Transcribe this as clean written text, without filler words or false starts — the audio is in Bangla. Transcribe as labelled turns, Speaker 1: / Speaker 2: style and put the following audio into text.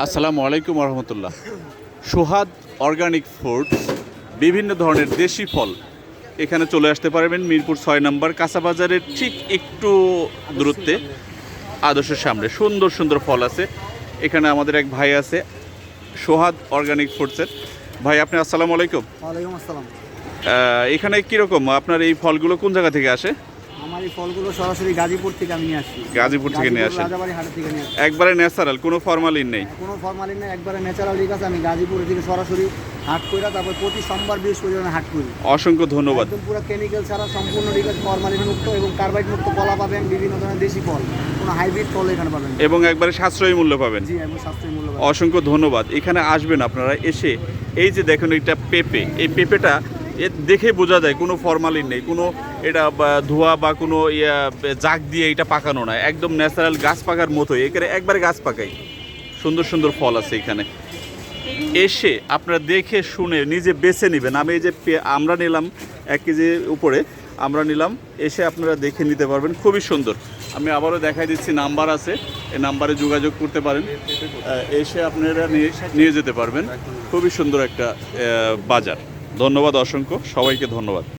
Speaker 1: আসসালামু আলাইকুম রহমতুল্লাহ। সোহাদ অর্গানিক ফুডস বিভিন্ন ধরনের দেশি ফল এখানে চলে আসতে পারবেন। মিরপুর 6 নম্বর কাঁচাবাজারের ঠিক একটু দূরত্বে আদর্শের সামনে সুন্দর সুন্দর ফল আছে। এখানে আমাদের এক ভাই আছে সোহাদ অর্গানিক ফুডসের ভাই। আপনি আসসালামু আলাইকুম।
Speaker 2: ওয়ালাইকুম আসসালাম।
Speaker 1: এখানে কীরকম আপনার এই ফলগুলো কোন জায়গা থেকে আসে?
Speaker 2: আমার এই ফলগুলো সরাসরি গাজীপুর থেকে আমি নিয়ে আসি।
Speaker 1: গাজীপুর থেকে নিয়ে আসেন?
Speaker 2: রাজাবাড়ি হাট থেকে নিয়ে আসি।
Speaker 1: একবারে ন্যাচারাল, কোনো ফরমালিন নেই?
Speaker 2: কোনো ফরমালিন নেই, একবারে ন্যাচারাল গাছ। আমি গাজীপুর থেকে সরাসরি হাট কইরা তারপর প্রতি সোমবার বৃহস্পতিবার আমি হাট করি।
Speaker 1: অসংখ্য ধন্যবাদ।
Speaker 2: একদম পুরো কেমিক্যাল ছাড়া সম্পূর্ণ গাছ, ফরমালিন মুক্ত এবং কার্বাইড মুক্ত কলা পাবেন, বিভিন্ন ধরনের দেশি ফল, কোনো হাইব্রিড ফল এখানে পাবেন
Speaker 1: এবং একবারে সাশ্রয়ী মূল্য পাবেন।
Speaker 2: জি, এবং সাশ্রয়ী মূল্য পাবেন।
Speaker 1: অসংখ্য ধন্যবাদ। এখানে আসবেন আপনারা, এসে এই যে দেখুন এটা পেঁপে, এই পেঁপেটা দেখে বোঝা যায় কোনো ফরমালিন নেই, কোনো এটা ধোয়া বা কোনো জাগ দিয়ে এটা পাকানো না, একদম ন্যাচারাল গাছ পাকার মতোই। এখানে একবারে গাছ পাকাই সুন্দর সুন্দর ফল আছে এখানে। এসে আপনারা দেখে শুনে নিজে বেছে নেবেন। আমি এই যে আমরা নিলাম 1 কেজির উপরে আমরা নিলাম, এসে আপনারা দেখে নিতে পারবেন, খুবই সুন্দর। আমি আবারও দেখাই দিচ্ছি, নাম্বার আছে, এই নাম্বারে যোগাযোগ করতে পারেন, এসে আপনারা নিয়ে যেতে পারবেন। খুবই সুন্দর একটা বাজার। ধন্যবাদ অসংখ্য, সবাইকে ধন্যবাদ।